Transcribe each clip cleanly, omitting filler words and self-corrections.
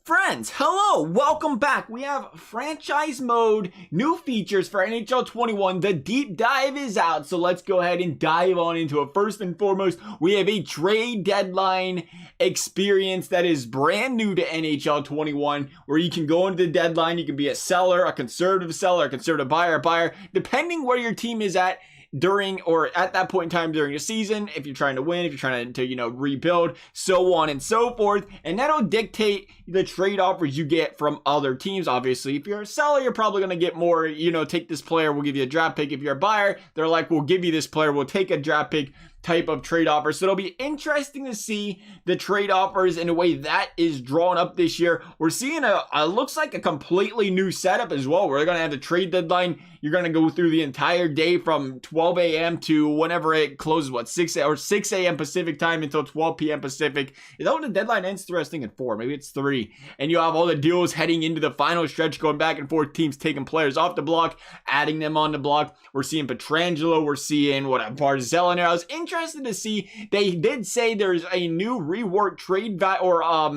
Friends, hello, welcome back. We have franchise mode, new features for NHL 21. The deep dive is out, so let's go ahead and dive on into it. First and foremost, we have a trade deadline experience that is brand new to NHL 21, where you can go into the deadline, you can be a seller, a conservative buyer, depending where your team is at during or at that point in time during the season, if you're trying to win, if you're trying to rebuild, so on and so forth. And that'll dictate the trade offers you get from other teams. Obviously, if you're a seller, you're probably going to get more, take this player, we'll give you a draft pick. If you're a buyer, they're like, we'll give you this player, we'll take a draft pick type of trade offer. So it'll be interesting to see the trade offers in a way that is drawn up this year. We're seeing looks like a completely new setup as well. We're going to have the trade deadline. You're going to go through the entire day from 12 a.m. to whenever it closes, 6 a.m. Pacific time until 12 p.m. Pacific. Is that when the deadline ends? I was thinking 4, maybe it's 3. And you have all the deals heading into the final stretch, going back and forth, teams taking players off the block, adding them on the block. We're seeing Pietrangelo, we're seeing Barzal in there. I was interested to see, they did say there's a new reworked trade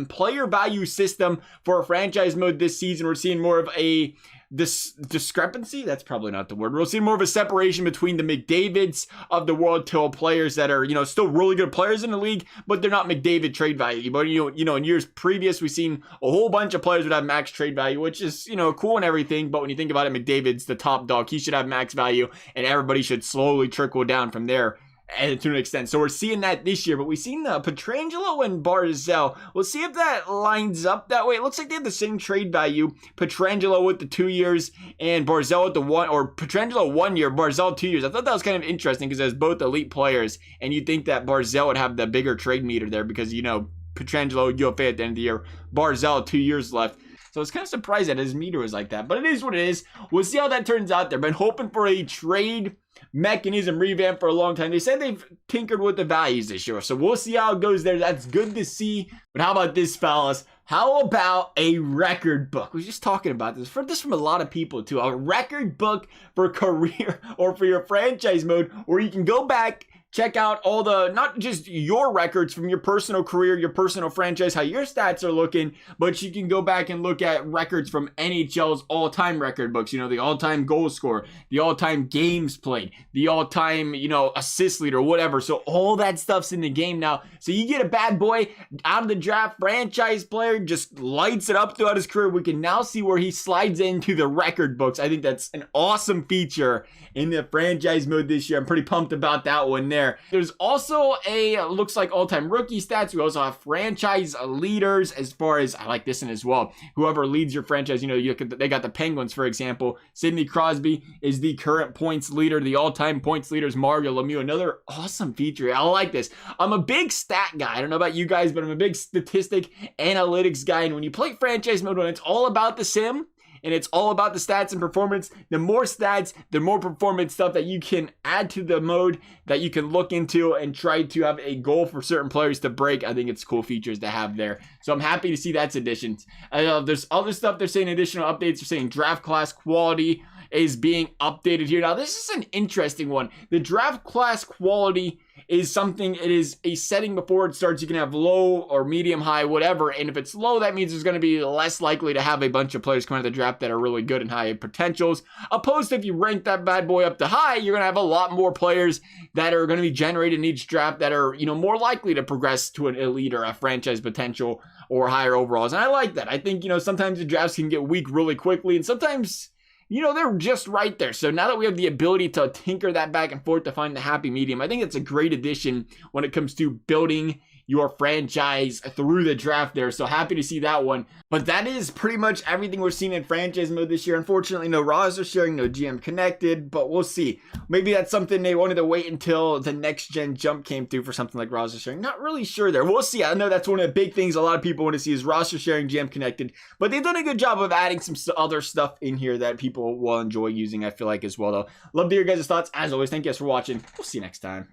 player value system for a franchise mode this season. We're seeing more of a discrepancy, that's probably not the word. We'll see more of a separation between the McDavids of the world to players that are, still really good players in the league, but they're not McDavid trade value. But, in years previous, we've seen a whole bunch of players would have max trade value, which is, cool and everything. But when you think about it, McDavid's the top dog. He should have max value, and everybody should slowly trickle down from there. And to an extent. So we're seeing that this year, but we've seen Pietrangelo and Barzal. We'll see if that lines up that way. It looks like they have the same trade value. Pietrangelo with the 2 years and Barzal with the 1, or Pietrangelo 1 year, Barzal 2 years. I thought that was kind of interesting because as both elite players, and you'd think that Barzal would have the bigger trade meter there because, Pietrangelo UFA at the end of the year, Barzal 2 years left. So I was kind of surprised that his meter was like that, but it is what it is. We'll see how that turns out there. Been hoping for a trade mechanism revamp for a long time. They said they've tinkered with the values this year, so we'll see how it goes there. That's good to see. But how about this, fellas? How about a record book? We were just talking about this. Heard this from a lot of people too. A record book for career or for your franchise mode, where you can go back, check out all the, not just your records from your personal career, your personal franchise, how your stats are looking, but you can go back and look at records from NHL's all-time record books, the all-time goal scorer, the all-time games played, the all-time, assist leader, whatever. So all that stuff's in the game now. So you get a bad boy out of the draft, franchise player, just lights it up throughout his career. We can now see where he slides into the record books. I think that's an awesome feature in the franchise mode this year. I'm pretty pumped about that one there. There's also looks like all-time rookie stats. We also have franchise leaders, as far as, I like this one as well. Whoever leads your franchise, they got the Penguins, for example. Sidney Crosby is the current points leader. The all-time points leader is Mario Lemieux. Another awesome feature. I like this. I'm a big stat guy. I don't know about you guys, but I'm a big statistic analytics guy. And when you play franchise mode, when it's all about the sim, and it's all about the stats and performance, the more stats, the more performance stuff that you can add to the mode that you can look into and try to have a goal for certain players to break. I think it's cool features to have there. So I'm happy to see that's additions. There's other stuff they're saying, additional updates. They're saying draft class quality is being updated here. Now, this is an interesting one. The draft class quality is something, it is a setting before it starts. You can have low or medium, high, whatever. And if it's low, that means there's going to be less likely to have a bunch of players come out of the draft that are really good and high potentials. Opposed to if you rank that bad boy up to high, you're going to have a lot more players that are going to be generated in each draft that are, more likely to progress to an elite or a franchise potential or higher overalls. And I like that. I think, sometimes the drafts can get weak really quickly, and sometimes they're just right there. So now that we have the ability to tinker that back and forth to find the happy medium, I think it's a great addition when it comes to building your franchise through the draft there. So happy to see that one. But that is pretty much everything we're seeing in franchise mode this year. Unfortunately, no roster sharing, no GM connected, but we'll see. Maybe that's something they wanted to wait until the next gen jump came through for something like roster sharing. Not really sure there. We'll see. I know that's one of the big things a lot of people want to see is roster sharing, GM connected, but they've done a good job of adding some other stuff in here that people will enjoy using, I feel like, as well, though. Love to hear your guys' thoughts. As always, thank you guys for watching. We'll see you next time.